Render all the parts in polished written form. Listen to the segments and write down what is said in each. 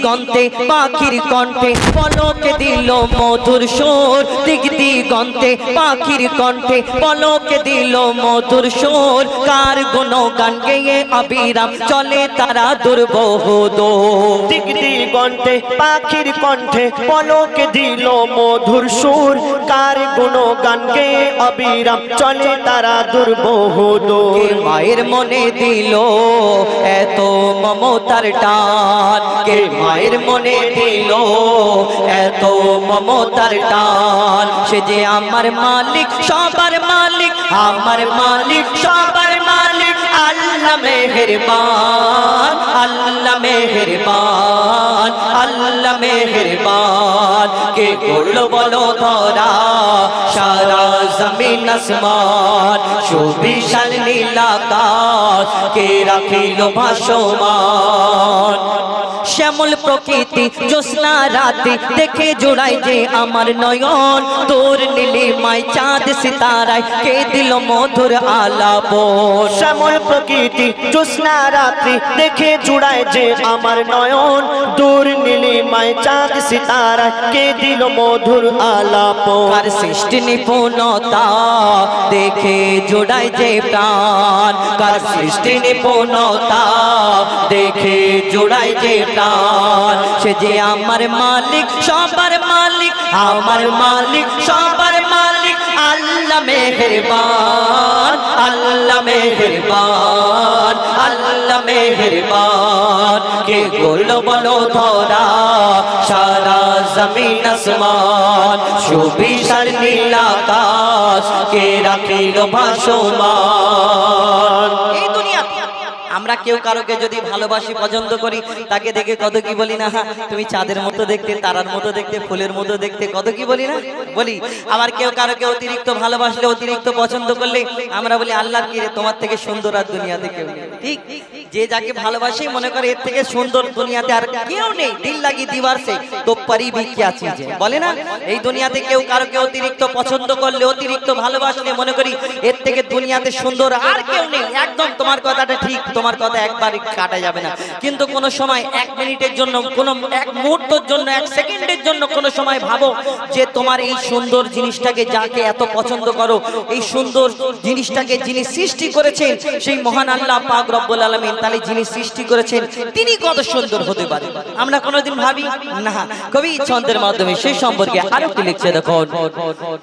দিগন্তে পাখির কণ্ঠে পলকে দিল মধুর সুর দিক দিগন্তে পাখির কণ্ঠে পলকে দিল মধুর সুর কার গুণগান গেয়ে অবিরাম চলে তারা দুর্বহ দূর দিক দিগন্তে পাখির কণ্ঠে পলকে দিল মধুর সুর কার গুণগান গেয়ে অবিরাম চলে তারা দুর্বহ দূর মায়ের মনে দিল এত মমতার টান কে মায়ের মনে দিল এত মমতার টান সে যে আমার মালিক সবার মালিক আমার মালিক সবার মালিক আল্লাহ মেহেরবান আল্লাহ মেহেরবান আল্লাহ মেহেরবান কে করলো বলো ধরা সারা জমিন আসমান সুবিশাল নীল আকাশ কে রাখিল ভাসমান শ্যামল প্রকৃতি জ্যোৎস্না রাতে দেখে জোড়াই যে আমার নয়ন তোর নীলিমায় চাঁদ সিতারায় কে দিল মধুর আলাপন শ্যামল প্রকৃতি জ্যোৎস্না রাত্রি দেখে জুড়ায় যে আমার নয়ন দূর নীলিমায় চাঁদ সিতারা কে দিল মধুর আলাপন কার সৃষ্টি নিপুণতা দেখে জোড়ায় যে প্রাণ কার সৃষ্টি নিপুণতা দেখে জোড়ায় যে প্রাণ সে যে আমার মালিক সবার মালিক আমার মালিক সবার মালিক আল্লাহ মেহেরবান আল্লাহ মেহেরবান আল্লাহ মেহেরবান কে করলো বলো ধরা সারা জমিন আসমান সুবিশাল নীল আকাশ কে রাখিল ভাসমান এই দুনিয়াতে আমরা কেউ কারোকে যদি ভালোবাসি পছন্দ করি তাকে দেখে কত কি বলি না তুমি চাঁদের মতো দেখতে তারার মতো দেখতে ফুলের মতো দেখতে কত কি বলি না বলি আবার কেউ কারোকে অতিরিক্ত ভালোবাসলে অতিরিক্ত পছন্দ করলে আমরা বলি আল্লাহর কি রে তোমার থেকে সুন্দর আর দুনিয়াতে কেউ নেই ঠিক যে যাকে ভালোবাসে মনে করে এর থেকে সুন্দর দুনিয়াতে আর কেউ নেই দিল লাগি দিবার সে তো পরি ভি কিয়া চিজ বলে না এই দুনিয়াতে কেউ কারোকে অতিরিক্ত পছন্দ করলে অতিরিক্ত ভালোবাসলে মনে করি এর থেকে দুনিয়াতে সুন্দর আর কেউ নেই একদম তোমার কথাটা ঠিক তোমার কথা একবার কাটা যাবে না কিন্তু কোন সময় এক মিনিটের জন্য কোন এক মুহূর্তের জন্য এক সেকেন্ডের জন্য কোন সময় ভাবো যে তোমার এই সুন্দর জিনিসটাকে যাকে এত পছন্দ করো এই সুন্দর জিনিসটাকে যিনি সৃষ্টি করেছেন সেই মহান আল্লাহ পাক রব্বুল আলামিন তাহলে যিনি সৃষ্টি করেছেন তিনি কত সুন্দর হতে পারে আমরা কোনোদিন ভাবি না কবি ছন্দের মাধ্যমে সেই সম্পর্কে আরো কি লিখছে দেখো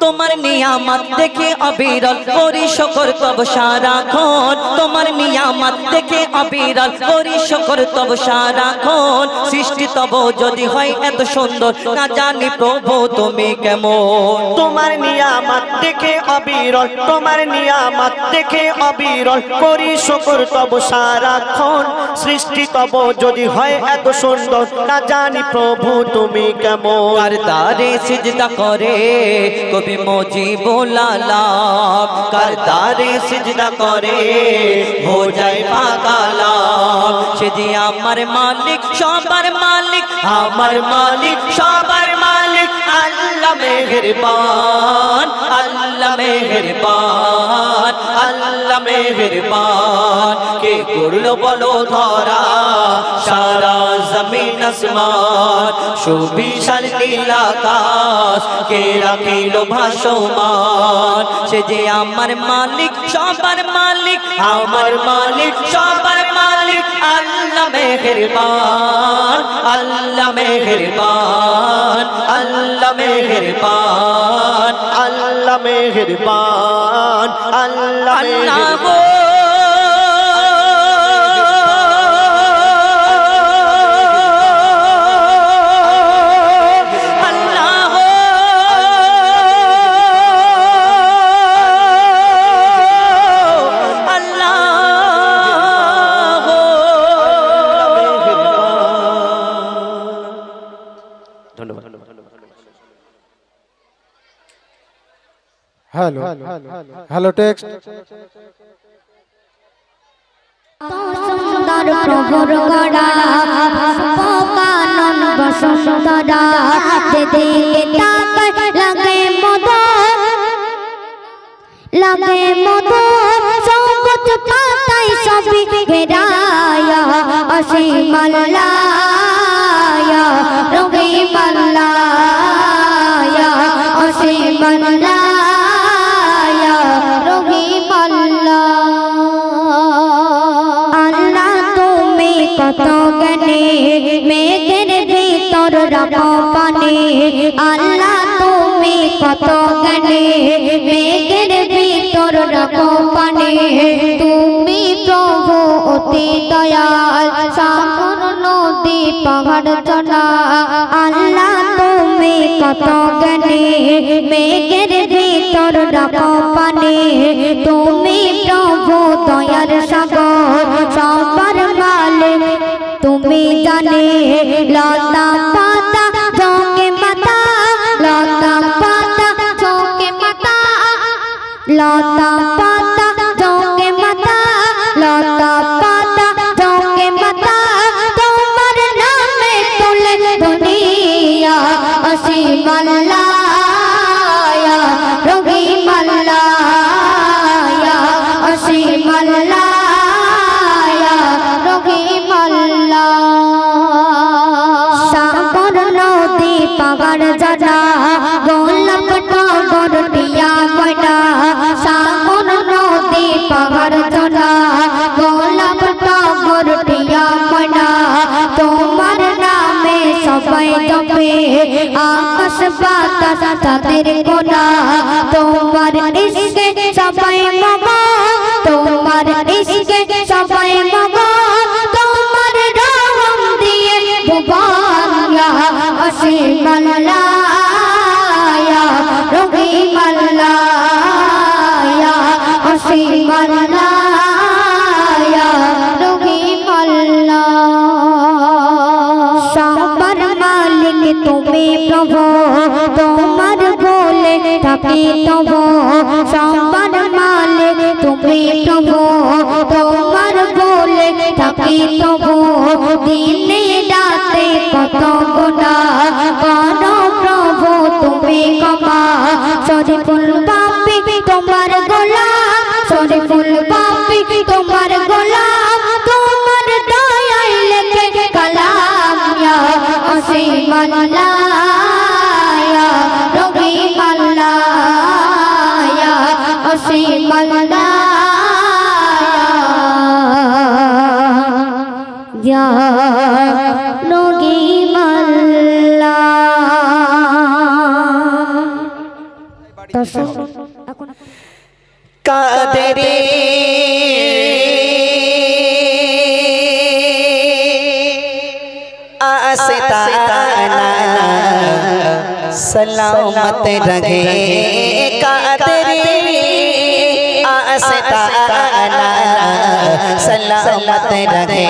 তোমার নিয়ামত দেখে অবিরল করি শুকর তব সারাক্ষণ তোমার নিয়ামত দেখে অবিরল করি শুকর তব সারাক্ষণ সৃষ্টি তব যদি হয় এত সুন্দর না জানি প্রভু তুমি কেমন তোমার নিয়ামত দেখে অবিরল তোমার নিয়ামত দেখে অবিরল করি শুকর তব সারাক্ষণ সৃষ্টি তব যদি হয় এত সুন্দর না জানি প্রভু তুমি কেমন কার দারে সিজদা করে কবি মুজিবুল আলাম কার দারে সিজদা করে হো যায় পাকালাম সে যে আমার মালিক সবার মালিক আমার মালিক সবার মালিক আল্লাহ মেহেরবান আল্লাহ মেহেরবান আল্লাহ মেহেরবান কে করলো বলো ধরা সারা জমিন আসমান সুবিশাল নীল আকাশ কে রাখিল ভাসমান সে যে আমার মালিক সবার মালিক আমার মালিক সবার মালিক আল্লাহ মেহেরবান আল্লাহ মেহেরবান আল্লাহ মেহেরবান আল্লাহ মেহেরবান আল্লাহ আল্লাহ हेलो हेलो टेक्स्ट सुंदर प्रभुर गड़ा पकानन बसुंदरा दे दे ताक लगे मधुर सबुज पाताय सभी घेराया असीम अल्लाह রাখো পানে আল্লাহ তুমি কত জ্ঞানী মেঘের ভিতর রাখো পানে তুমি প্রভু অতি দয়াল সাগর নদী পাহাড় চনা আল্লাহ তুমি কত জ্ঞানী মেঘের ভিতর রাখো পানে তুমি প্রভু দয়ার সাগর সবার মালিক তুমি জানে লতা পাতা ঝোঁকে মাথা লতা পাতা ঝোঁকে মাথা লতা পাতা ঝোঁকে মাথা লতা পাতা ঝোঁকে মাথা তোমার নামে তুলে দুনিয়া অসীম আল্লাহ রহিম আল্লাহ অসীম আল্লাহ রহিম আল্লাহ সাগর নদী পাহাড় জানা গোলাপ টগর টিয়া ময়না সাগর নদী পাহাড় জানা গোলাপ টগর টিয়া ময়না তোমার নামে সবাই জপে আকাশ বাতাস তাদের গোনা তোমার ইশকে সবাই মগন তোমার ইশকে সবাই মগন তোমার রহম দিয়ে ভুবন অসীম আল্লাহ রহিম আল্লাহ অসীম আল্লাহ রহিম আল্লাহ সবার মালিক তুমি প্রভু তোমার বলে থাকি তবু সবার মালিক তুমি প্রভু তোমার বলে থাকি তবু দিনে রাতে কত গুনাহ করো প্রভু তুমি ক্ষমা শরীফুল পাপী তোমার গোলাম শরীফুল পাপী তোমার গোলাম তোমার দয়ায় লেখে কালাম ইয়া অসীম আল্লাহ রহিম আল্লাহ ইয়া অসীম আল্লাহ ইয়া রহিম আল্লাহ দর্শক এখন কাদেরে आस्ताना सलामत रहे कादरे आस्ताना सलामत रहे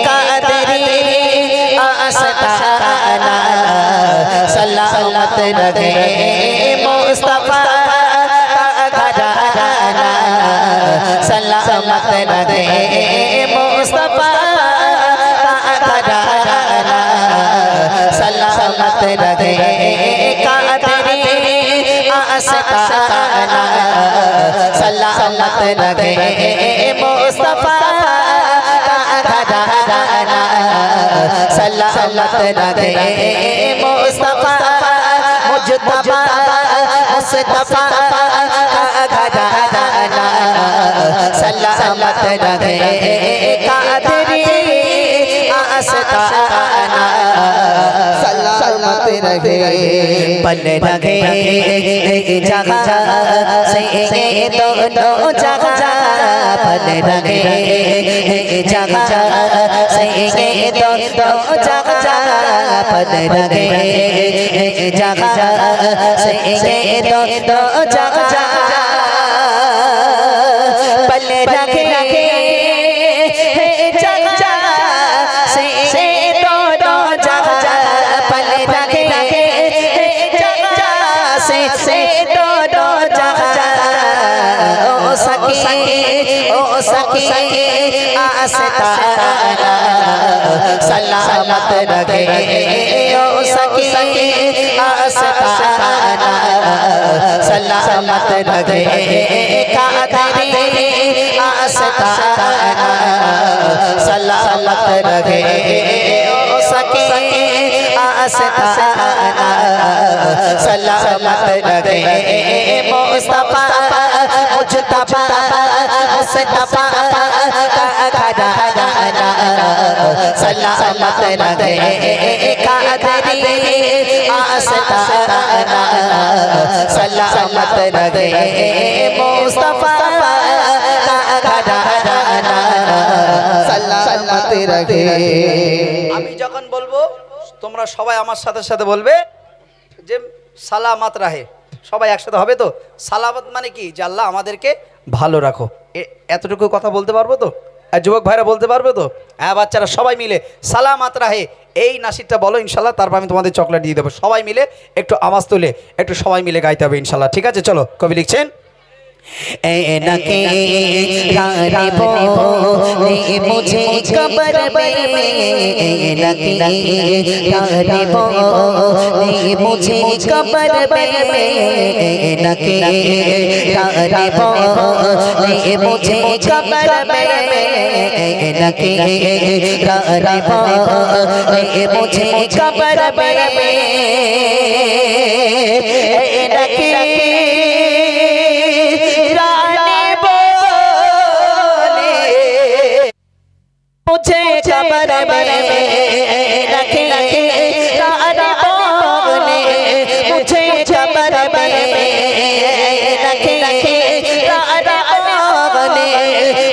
कादरे आस्ताना सलामत रहे मुस्तफा घराना सलामत रहे मुस्तफा घराना सलामत रहे कादरे आस्ताना सलामत रहे मुस्तफा घराना सलामत रहे मुस्तफा मुजतबा मुस्तफा घराना सलामत रहे कादरे आस्ताना सलामत रहे पल रहे जगह से दोनों जगह पल रहे जगह से दोनों जगह पल रहे जगह से दोनों जगह पल रहे आस्ताना सलामत रहे ओ सखी आस्ताना सलामत रहे कादरे आस्ताना सलामत रहे ओ सखी आस्ताना सलामत रहे मुस्तफा मुजतबा मुस्तफा घराना सलामत रहे कादरे आस्ताना सलामत रहे मुस्तफा का घराना सलामत रहे। আমি যখন বলবো তোমরা সবাই আমার সাথে সাথে বলবে যে সালামাত রাহে। সবাই একসাথে হবে তো? সালামত মানে কি? যে আল্লাহ আমাদেরকে ভালো রাখো। এতটুকু কথা বলতে পারবো তো? আর যুবক ভাইরা বলতে পারবে তো? হ্যাঁ বাচ্চারা সবাই মিলে সালামাত রাহে এই নাসিরটা বলো ইনশাল্লাহ, তারপর আমি তোমাদের চকলেট দিয়ে দেবো। সবাই মিলে একটু আওয়াজ তুলে একটু সবাই মিলে গাইতে হবে ইনশাল্লাহ, ঠিক আছে? চলো, কবি লিখছেন नके रानी बोले मुझे कब्र में नके रानी बोले मुझे कब्र में नके रानी बोले मुझे कब्र में नके रानी बोले मुझे कब्र में नके मुझे कब्र में रखे रानी बोले मुझे कब्र में रखे रानी बोले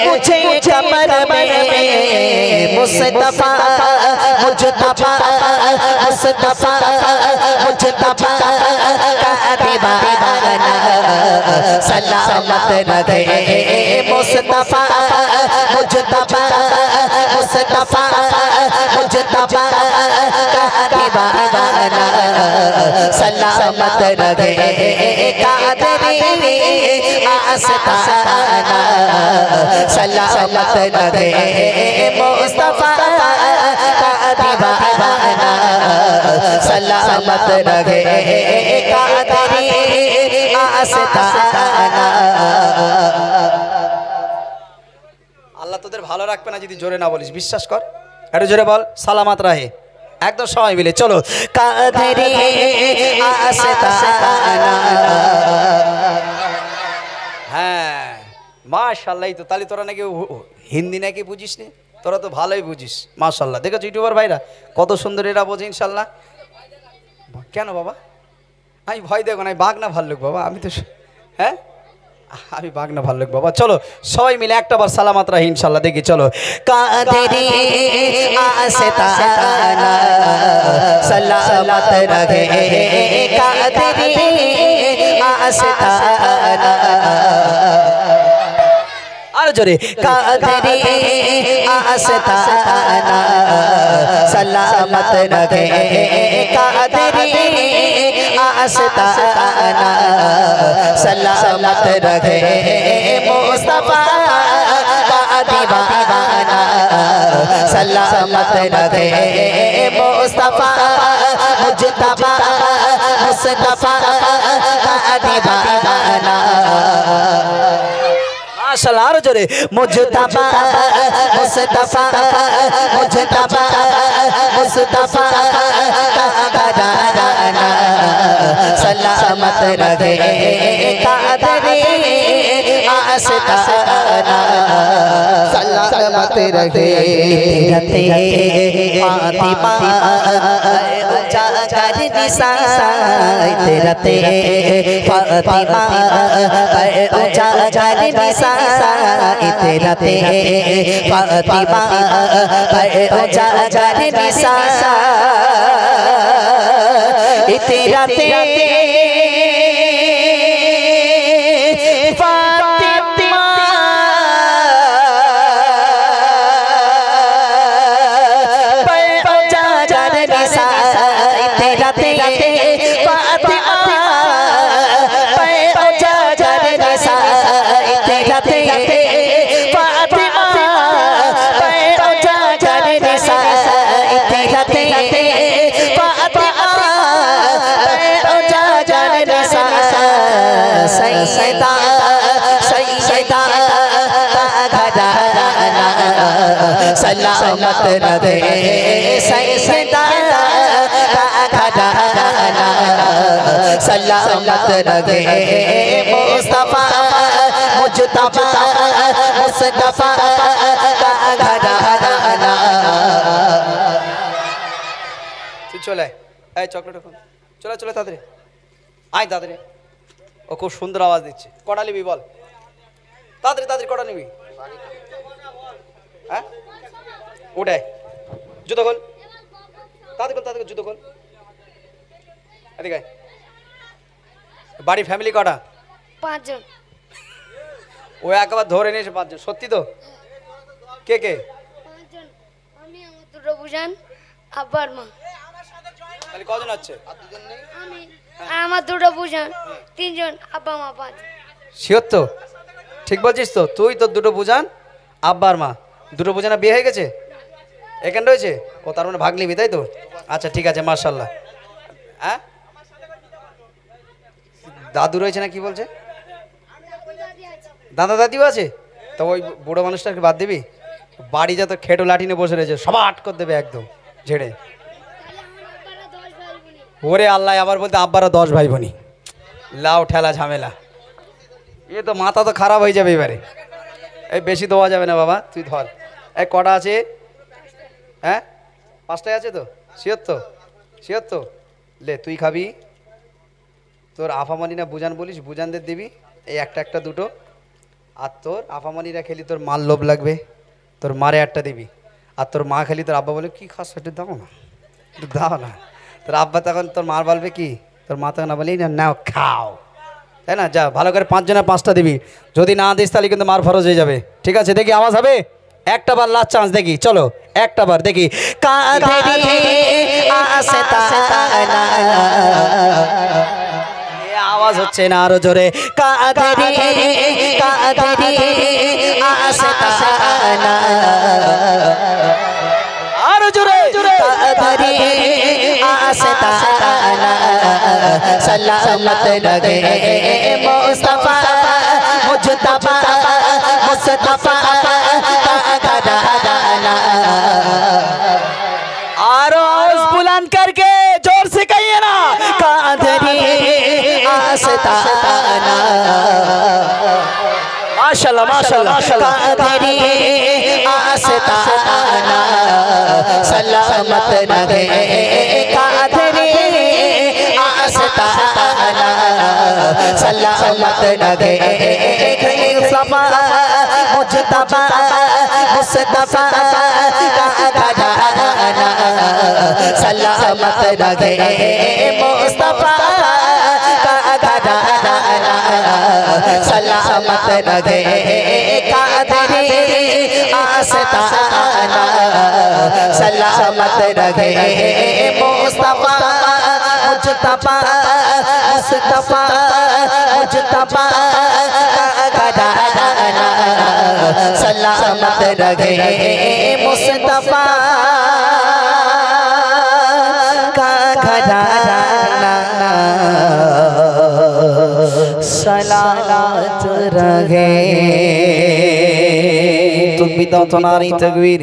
मुझे कब्र में मुस्तफा मुजतबा मुस्तफा मुजतबा का दीवाना सलामत रहे मुस्तफा मुजतबा मुस्तफा मुजतबा का दीवाना सलामत रहे कादरी आस्ताना सलामत रहे मुस्तफा का दीवाना सलामत रहे कादरी आस्ताना। আল্লাহ তোদের ভালো রাখবে না যদি জোরে না বলিস, বিশ্বাস কর। একটু জোরে বল সালামাত রাহে, একদম সবাই মিলে চলো। কাদরি আস্তানা। হ্যাঁ মাশাআল্লাহ, তো তাহলে তোরা নাকি হিন্দি নাকি বুঝিস নি? তোরা তো ভালোই বুঝিস মাশাআল্লাহ। দেখেছো ইউটিউবার ভাইরা কত সুন্দর এরা বোঝে ইনশাল্লাহ। কেন বাবা? আমি ভয় দেখো না, বাঘ না ভাল্লুক বাবা? আমি তো হ্যাঁ আমি বাঘ না ভাল্লুক বাবা। চলো সবাই মিলে একটা বার সালামাত রাহি ইনশাল্লাহ, দেখি চলো। কাদরি আস্তানা সলামত রহে কাদরি আস্তানা আর জোরে কাদরি আস্তানা সলামত রহে কাদরি आस्ताना सलामत रहे मुस्तफा का दीवाना सलामत रहे मुस्तफा मुजतबा मुस्तफा का दीवाना माशाल्लाह আর জোরে मुजतबा मुस्तफा मुजतबा मुस्तफा का दीवाना सलामत रहे कादरी आस्ताना सलामत रहे फातिमा जागर निसाई तेरा ते फातिमा जागर निसाई तेरा ते फातिमा जागर निसाई तेरा ते फातिमा जागर निसाई तेरा ते फातिमा जागर निसाई तेरा ते फातिमा जागर निसाई तेरा ते फातिमा जागर निसाई सैयदा सैयदा घराना सलामत रहे सैयदा घराना सलामत रहे मुस्तफा मुजतबा मुस्तफा का घराना। তুই চলে এই চকলেট চলে চলে তাড়াতাড়ি আয় তাড়াতাড়ি। ও খুব সুন্দর আওয়াজ দিচ্ছে। কটা নিবি বল, তাড়াতাড়ি তাড়াতাড়ি কটা নিবি? হ্যাঁ ওটাই জুতো খোল, তাড়াতাড়ি তাড়াতাড়ি জুতো খোল। এদিকে আয়। বাড়ি ফ্যামিলি কটা? 5 জন। ও একবার ধরে নিয়েছে 5 জন। সত্যি তো? কে কে? 5 জন। আমি, আমার দুটো বুঝান, আব্বার মা। তাহলে কজন আছে? আমি আর আমার দুটো বুঝান 3 জন, আব্বা মা 5 জন। শিওর তো? ঠিক বলছিস তো? তুই তোর দুটো বুঝান, আব্বা আর মা। দুটো বুঝানা বিয়ে হয়ে গেছে, এখানে রয়েছে। ও তার মানে ভাগ নিবি তাই তো? আচ্ছা ঠিক আছে, মার্শাল্লাহ। হ্যাঁ দাদু রয়েছে না কি বলছে? দাদা দাদিও আছে? তো ওই বুড়ো মানুষটাকে বাদ দিবি? বাড়ি যত খেটো লাঠি নিয়ে বসে রয়েছে সব আট করে দেবে একদম ঝেড়ে। ওরে আল্লাহ, আবার বলতে আব্বারা 10 ভাই বোনি। লাও ঠেলা ঝামেলা, এ তো মাথা তো খারাপ হয়ে যাবে এবারে। এই বেশি দেওয়া যাবে না বাবা, তুই ধর। এই কটা আছে? হ্যাঁ 5টাই আছে তো? শিওর তো? শিওর তো? লে তুই খাবি, তোর আফামণি না বুজান বলিস, বুজানদের দিবি এই একটা একটা দুটো। আর তোর আফামণিরা খেলি তোর মার লোভ লাগবে, তোর মারে একটা দিবি। আর তোর মা খেলি তোর আব্বা বলে কি খাস একটু দাও না, একটু দাও না। তোর আব্বা তখন তোর মার বলবে কি, তোর মা তখন বলি না নাও খাও, তাই না? যা ভালো করে 5 জনের 5টা দিবি। যদি না দিস তাহলে কিন্তু মার ফরজ হয়ে যাবে। ঠিক আছে, দেখি আওয়াজ হবে? একটা বার লাস্ট চান্স দেখি, চলো একটা বার দেখি। আওয়াজ হচ্ছে না, আরো জোরে। আরো জোরে। सलामत लगे मुस्तफा मुजतबा मुस्तफा आवाज बुलंद करके जोर से कहिए ना। कादरी आस्ताना माशाल्लाह माशाल्लाह। कादरी आस्ताना सलामत लगे कादरी आस्ताना सलामत लगे मुस्तफा मुजतबा मुस्तफा कादराना सलामत लगे मुस्तफा कादराना सलामत लगे कादरी आस्ताना सलामत लगे मुस्तफा मुजतबा मुस्तफा मुजतबा कादराना सलामत लगे मुस्तफा कादराना सलामत लगे। তুমি দাও তো নারী তাকবীর,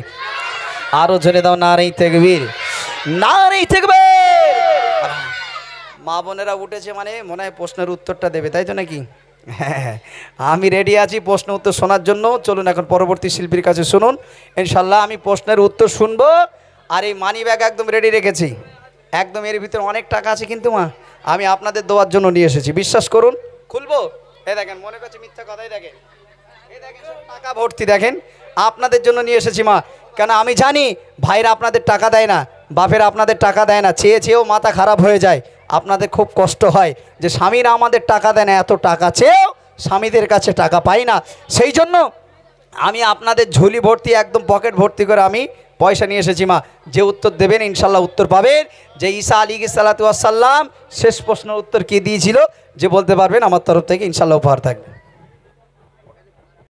আরো জোরে দাও নারী তাকবীর, নারী তাকবীর। মা বোনেরা উঠেছে মানে মনে হয় প্রশ্নের উত্তরটা দেবে, তাই তো নাকি? হ্যাঁ আমি রেডি আছি প্রশ্ন উত্তর শোনার জন্য। চলুন এখন পরবর্তী শিল্পীর কাছে শুনুন, ইনশাল্লাহ আমি প্রশ্নের উত্তর শুনবো। আর এই মানি ব্যাগ একদম রেডি রেখেছি, একদম এর ভিতরে অনেক টাকা আছে কিন্তু মা আমি আপনাদের দেওয়ার জন্য নিয়ে এসেছি, বিশ্বাস করুন। খুলবো? এই দেখেন, মনে করছে মিথ্যা কথাই। দেখেন এই দেখেন সব টাকা ভর্তি, দেখেন আপনাদের জন্য নিয়ে এসেছি মা। কেন আমি জানি ভাইরা আপনাদের টাকা দেয় না, বাপেরা আপনাদের টাকা দেয় না, চেয়ে চেয়েও মাথা খারাপ হয়ে যায়। আপনাদের খুব কষ্ট হয় যে স্বামীরা আমাদের টাকা দেয় না, এত টাকা চেয়েও স্বামীদের কাছে টাকা পাই না। সেই জন্য আমি আপনাদের ঝুলি ভর্তি একদম পকেট ভর্তি করে আমি পয়সা নিয়ে এসেছি মা। যে উত্তর দেবেন ইনশাল্লাহ উত্তর পাবেন। যে ঈসা আলাইহিস সালাতু ওয়াস সালাম শেষ প্রশ্নের উত্তর কি দিয়েছিল, যে বলতে পারবেন আমার তরফ থেকে ইনশাল্লাহ উপহার থাকবে।